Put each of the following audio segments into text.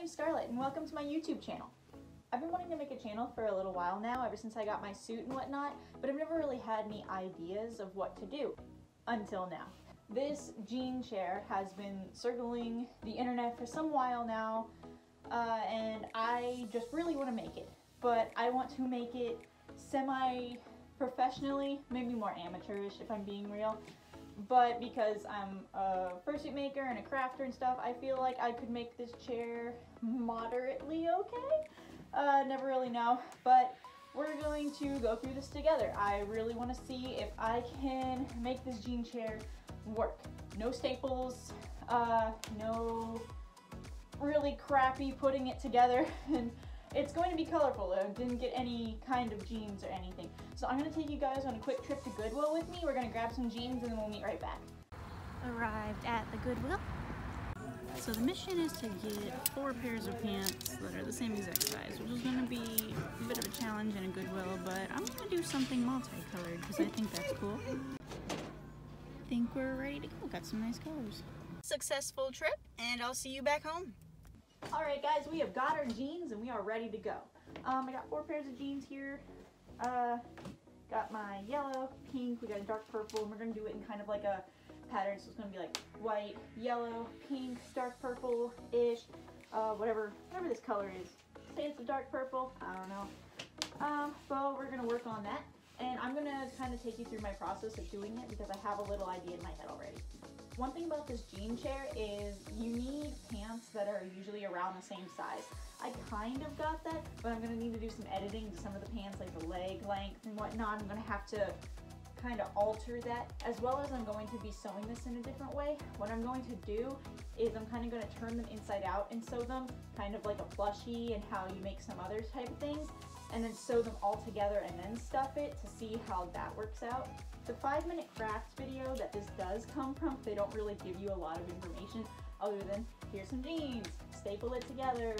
name's Scarlett and welcome to my YouTube channel. I've been wanting to make a channel for a little while now, ever since I got my suit and whatnot, but I've never really had any ideas of what to do until now. This jean chair has been circling the internet for some while now, and I just really want to make it, but I want to make it semi-professionally, maybe more amateurish if I'm being real. But because I'm a fursuit maker and a crafter and stuff, I feel like I could make this chair moderately okay. Never really know, but we're going to go through this together. I really want to see if I can make this jean chair work. No staples, no really crappy putting it together, and it's going to be colorful. I didn't get any kind of jeans or anything. So I'm going to take you guys on a quick trip to Goodwill with me. We're going to grab some jeans and then we'll meet right back. Arrived at the Goodwill. So the mission is to get 4 pairs of pants that are the same exact size, which is going to be a bit of a challenge in a Goodwill, but I'm going to do something multicolored because I think that's cool. I think we're ready to go. Got some nice colors. Successful trip, and I'll see you back home. Alright guys, we have got our jeans and we are ready to go. I got 4 pairs of jeans here. Got my yellow, pink, we got a dark purple, and we're going to do it in kind of like a pattern, so it's going to be like white, yellow, pink, dark purple-ish, whatever this color is. Say it's a dark purple, I don't know. But we're going to work on that, and I'm going to kind of take you through my process of doing it because I have a little idea in my head already. One thing about this jean chair is you need pants that are usually around the same size. I kind of got that, but I'm going to need to do some editing to some of the pants, like the leg length and whatnot. I'm going to have to kind of alter that, as well as I'm going to be sewing this in a different way. What I'm going to do is I'm kind of going to turn them inside out and sew them, kind of like a plushie and how you make some other type of things, and then sew them all together and then stuff it to see how that works out. The 5-minute crafts video that this does come from, they don't really give you a lot of information other than here's some jeans, staple it together,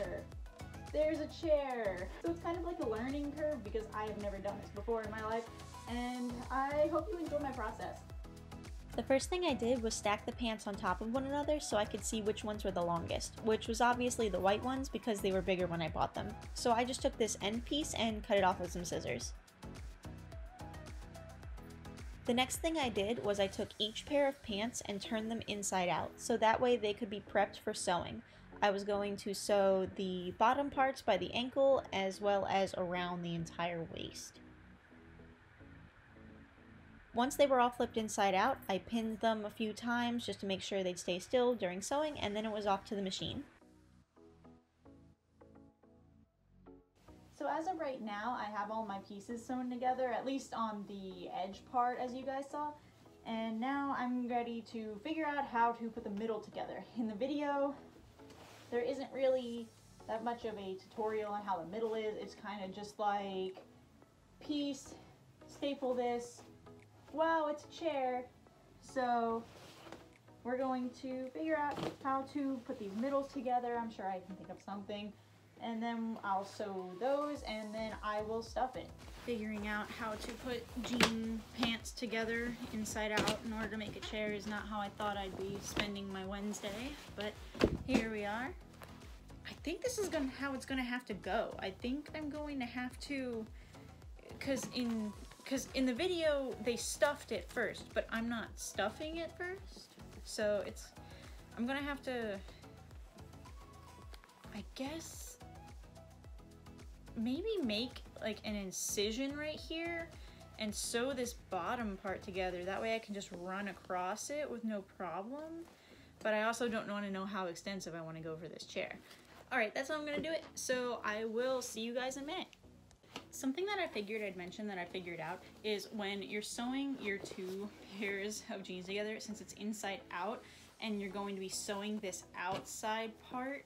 there's a chair. So it's kind of like a learning curve because I have never done this before in my life, and I hope you enjoy my process. The first thing I did was stack the pants on top of one another so I could see which ones were the longest, which was obviously the white ones because they were bigger when I bought them. So I just took this end piece and cut it off with some scissors. The next thing I did was I took each pair of pants and turned them inside out, so that way they could be prepped for sewing. I was going to sew the bottom parts by the ankle as well as around the entire waist. Once they were all flipped inside out, I pinned them a few times just to make sure they'd stay still during sewing, and then it was off to the machine. So as of right now, I have all my pieces sewn together, at least on the edge part, as you guys saw. And now I'm ready to figure out how to put the middle together. In the video, there isn't really that much of a tutorial on how the middle is. It's kind of just like, piece, staple this, wow, it's a chair. So we're going to figure out how to put these middles together. I'm sure I can think of something. And then I'll sew those and then I will stuff it. Figuring out how to put jean pants together inside out in order to make a chair is not how I thought I'd be spending my Wednesday, but here we are. I think this is how it's gonna have to go. I think I'm going to have to, cause in the video they stuffed it first, but I'm not stuffing it first. So I'm gonna have to, I guess, maybe make like an incision right here and sew this bottom part together. That way I can just run across it with no problem. But I also don't want to know how extensive I want to go for this chair. Alright, that's how I'm going to do it. So I will see you guys in a minute. Something that I figured I'd mention that I figured out is when you're sewing your 2 pairs of jeans together, since it's inside out and you're going to be sewing this outside part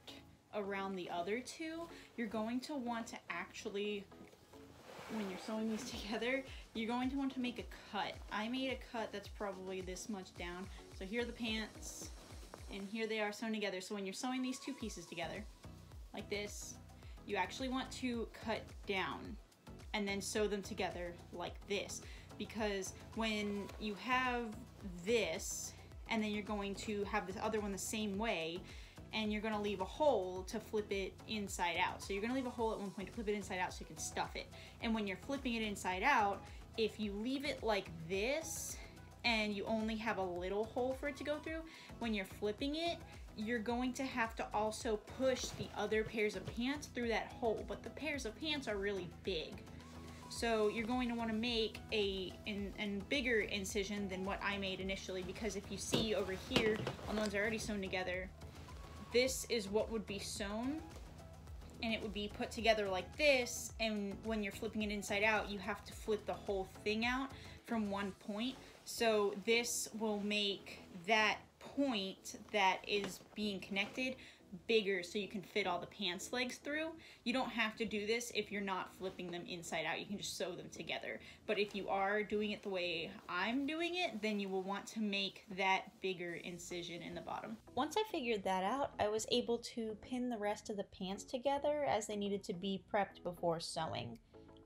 around the other 2, you're going to want to actually, when you're sewing these together, you're going to want to make a cut. I made a cut that's probably this much down. So here are the pants, and here they are sewn together. So when you're sewing these 2 pieces together, like this, you actually want to cut down and then sew them together like this. Because when you have this, and then you're going to have this other one the same way, and you're gonna leave a hole to flip it inside out. So you're gonna leave a hole at one point to flip it inside out so you can stuff it. And when you're flipping it inside out, if you leave it like this and you only have a little hole for it to go through, when you're flipping it, you're going to have to also push the other pairs of pants through that hole, but the pairs of pants are really big. So you're going to want to make a bigger incision than what I made initially, because if you see over here on the ones already sewn together, this is what would be sewn, and it would be put together like this, and when you're flipping it inside out, you have to flip the whole thing out from one point. So this will make that point that is being connected bigger so you can fit all the pants legs through. You don't have to do this if you're not flipping them inside out. You can just sew them together. But if you are doing it the way I'm doing it, then you will want to make that bigger incision in the bottom. Once I figured that out, I was able to pin the rest of the pants together as they needed to be prepped before sewing.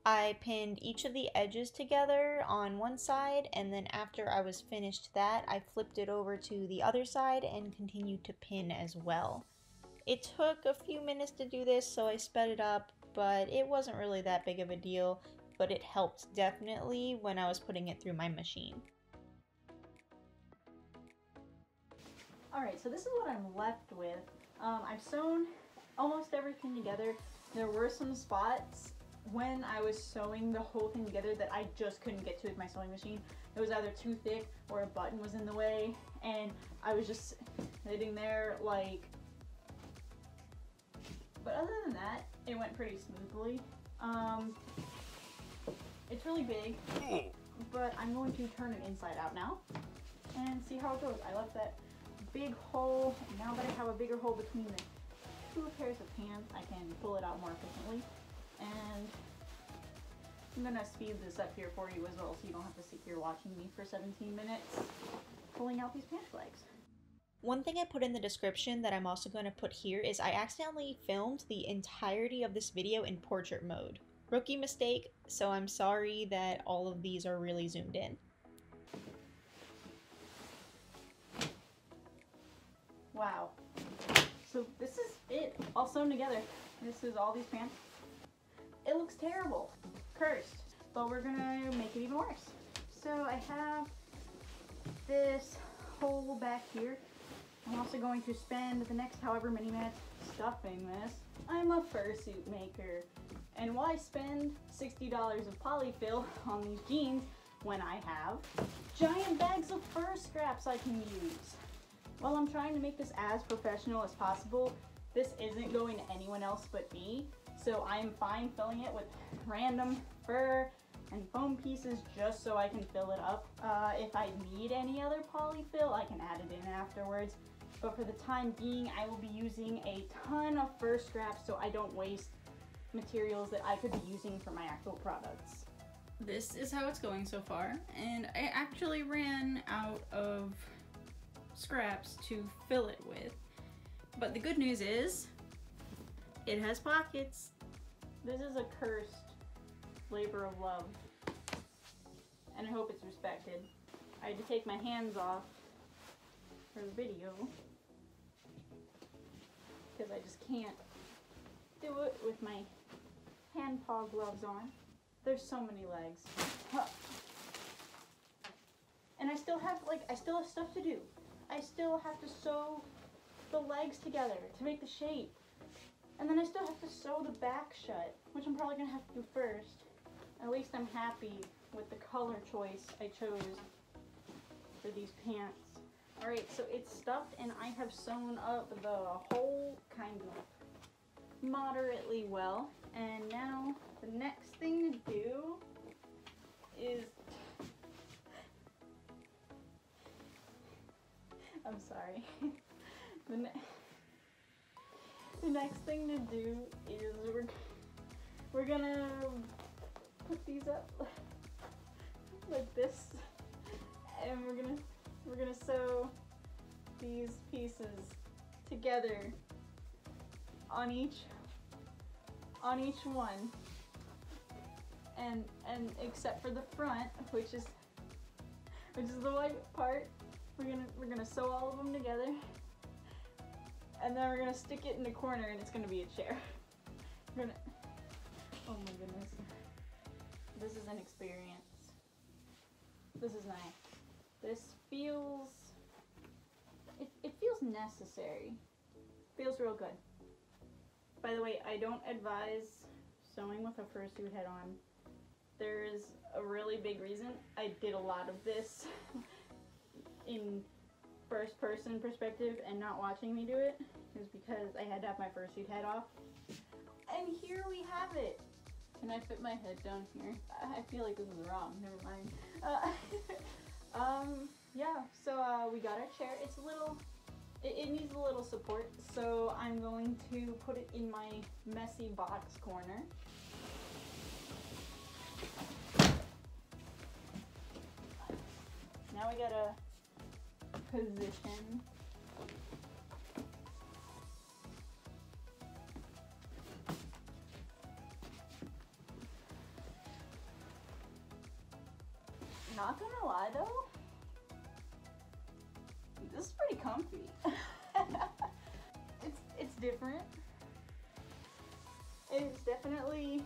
I pinned each of the edges together on one side, and then after I was finished that, I flipped it over to the other side and continued to pin as well. It took a few minutes to do this, so I sped it up, but it wasn't really that big of a deal, but it helped definitely when I was putting it through my machine. Alright, so this is what I'm left with. I've sewn almost everything together. There were some spots when I was sewing the whole thing together that I just couldn't get to with my sewing machine. It was either too thick or a button was in the way, and I was just sitting there like... But other than that, it went pretty smoothly. It's really big, but I'm going to turn it inside out now and see how it goes. I left that big hole, and now that I have a bigger hole between the two pairs of pants, I can pull it out more efficiently. And I'm gonna speed this up here for you as well, so you don't have to sit here watching me for 17 minutes pulling out these pant legs. One thing I put in the description that I'm also going to put here is I accidentally filmed the entirety of this video in portrait mode. Rookie mistake, so I'm sorry that all of these are really zoomed in. Wow. So this is it, all sewn together. This is all these pants. It looks terrible. Cursed. But we're gonna make it even worse. So I have this hole back here. I'm also going to spend the next however many minutes stuffing this. I'm a fursuit maker, and why spend $60 of polyfill on these jeans when I have giant bags of fur scraps I can use? While I'm trying to make this as professional as possible, this isn't going to anyone else but me, so I'm fine filling it with random fur and foam pieces just so I can fill it up. If I need any other polyfill, I can add it in afterwards. But for the time being, I will be using a ton of fur scraps so I don't waste materials that I could be using for my actual products. This is how it's going so far, and I actually ran out of scraps to fill it with. But the good news is, it has pockets. This is a cursed labor of love, and I hope it's respected. I had to take my hands off for the video because I just can't do it with my hand paw gloves on. There's so many legs. Huh. And I still have stuff to do. I still have to sew the legs together to make the shape. And then I still have to sew the back shut, which I'm probably gonna have to do first. At least I'm happy with the color choice I chose for these pants. Alright, so it's stuffed and I have sewn up the hole kind of moderately well. And now the next thing to do is... I'm sorry. The next thing to do is we're gonna put these up like this, and we're gonna sew these pieces together on each one, and except for the front, which is the white part, we're gonna sew all of them together And then we're gonna stick it in a corner and it's gonna be a chair. Oh my goodness. This is an experience. This is nice. This feels, it feels necessary. Feels real good. By the way, I don't advise sewing with a fursuit head on. There is a really big reason. I did a lot of this in first person perspective and not watching me do it. It was because I had to have my fursuit head off. And here we have it. Can I fit my head down here? I feel like this is wrong. Never mind. Yeah, so we got our chair. It's a little, it needs a little support, so I'm going to put it in my messy box corner. Now we gotta position. Not gonna lie though, this is pretty comfy. It's different. It's definitely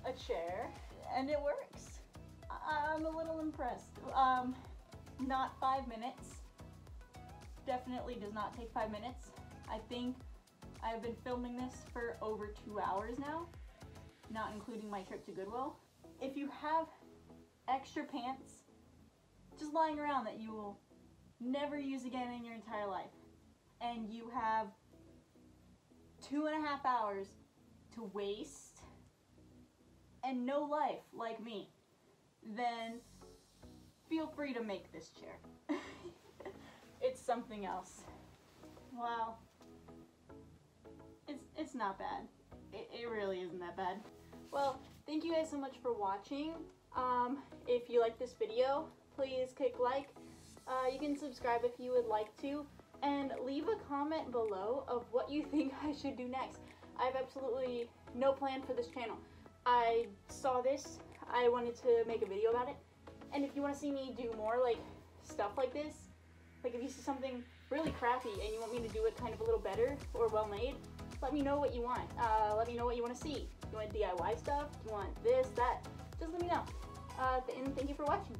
a chair, and it works. I'm a little impressed. Not 5 minutes. Definitely does not take 5 minutes. I think I've been filming this for over 2 hours now, not including my trip to Goodwill. If you have extra pants just lying around that you will never use again in your entire life, and you have 2.5 hours to waste and no life like me, then feel free to make this chair. It's something else. Wow. It's not bad. It really isn't that bad. Well, thank you guys so much for watching. If you like this video, please click like. You can subscribe if you would like to, and leave a comment below of what you think I should do next. I have absolutely no plan for this channel. I saw this, I wanted to make a video about it, and if you want to see me do more like stuff like this, like if you see something really crappy and you want me to do it kind of a little better or well made, let me know what you want. Let me know what you want to see. You want DIY stuff? You want this, that? Just let me know. And thank you for watching.